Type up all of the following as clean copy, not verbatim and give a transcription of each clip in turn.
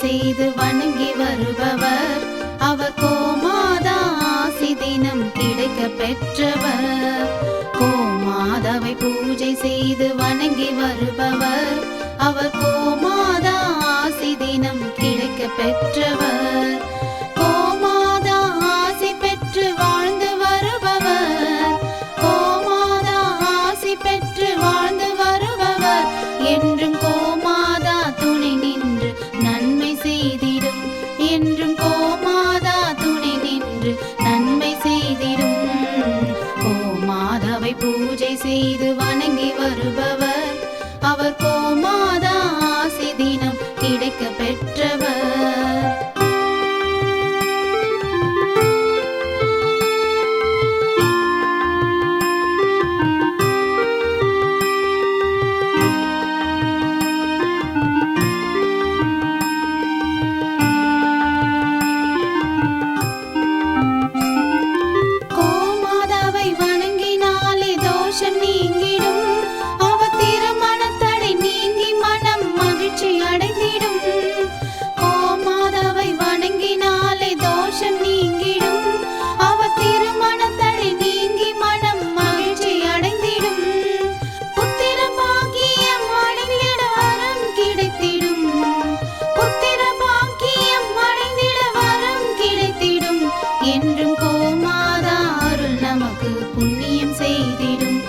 செய்து வணங்கி வருபவர். அவர் கோமாதா ஆசி தினம் கிடைக்க பெற்றவர். கோமாதாவை பூஜை செய்து வணங்கி வருபவர். அவர் கோமாதா ஆசி தினம் கிடைக்க பெற்றவர். கோமாதா ஆசி பெற்று வாழ்ந்து வருபவர். கோமாதா ஆசி பெற்று வாழ்ந்து வருபவர். என்றும் கோமாதா துணை நின்று நன்மை செய்திடும். என்றும் கோமாதா துணை நின்று நன்மை செய்திடும். கோமாதாவை பூஜை செய்து வணங்கி வருபவர். அவர் கோமாதா ஆசி தினம் கிடைக்க பெற்றவர். கோமாதாவை வணங்கினாலே தோஷம் நீங்கிடும். அவர் திருமணத்தடை நீங்கி மனம் மகிழ்ச்சி அடைந்திடும். கோமாதாவை வணங்கினாலே தோஷம் நீங்கிடும். அவர் திருமணத்தடை நீங்கி மனம் மகிழ்ச்சி அடைந்திடும். புத்திர பாக்கியம் அடைந்திட வரம் கிடைத்திடும். புத்திர பாக்கியம் அடைந்திட வரம் கிடைத்திடும். என்றும் கோமாதா அருள் நமக்கு புண்ணியம் செய்திடும்.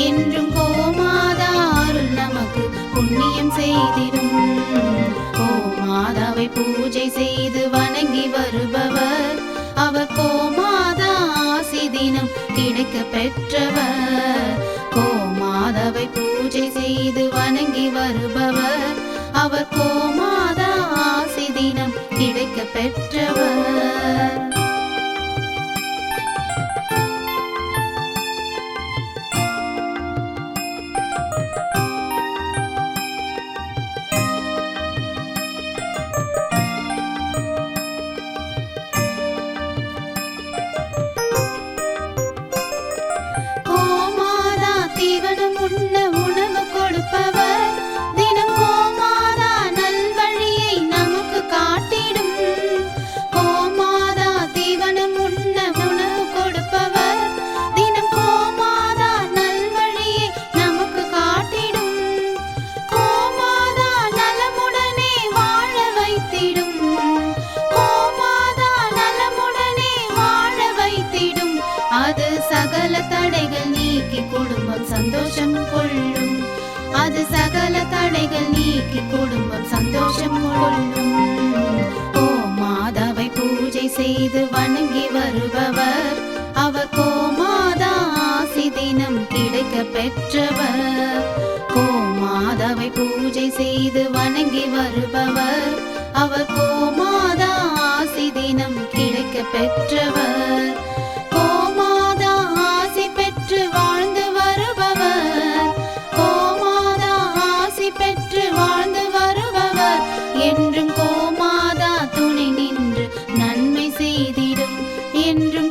என்றும் கோமாதா அருள் நமக்கு புண்ணியம் செய்திடும். கோமாதாவை பூஜை செய்து வணங்கி வருபவர். அவர் கோமாதா ஆசி தினம் கிடைக்க பெற்றவர். கோமாதாவை பூஜை செய்து வணங்கி வருபவர். அவர் கோமாதா ஆசி தினம் கிடைக்க பெற்றவர். கோமாதா தீவனம் உண்ண உணவு கொடுப்பவர். தினம் கோமாதா நல்வழியை நமக்கு காட்டிடும். கோமாதா தீவனம் உண்ண உணவு கொடுப்பவர். தினம் கோமாதா நல்வழியை நமக்கு காட்டிடும். கோமாதா நலமுடனே வாழ வைத்திடும். கோமாதா நலமுடனே வாழ வைத்திடும். அது சகல தடைகள் நீக்கி குடும்பம் சந்தோஷம் கொள்ளும். அது சகல தடைகள் நீக்கி குடும்பம் சந்தோஷம் கொள்ளும். கோமாதாவை பூஜை செய்து வணங்கி வருபவர். அவர் கோமாதா ஆசி தினம் கிடைக்க பெற்றவர். கோமாதாவை பூஜை செய்து வணங்கி வருபவர். அவர் கோமாதா ஆசி தினம் கிடைக்க பெற்றவர். கோமாதா ஆசி பெற்று வாழ்ந்து வருபவர். கோமாதா ஆசி பெற்று வாழ்ந்து வருபவர். என்றும் கோமாதா துணை நின்று நன்மை செய்திடும். என்றும்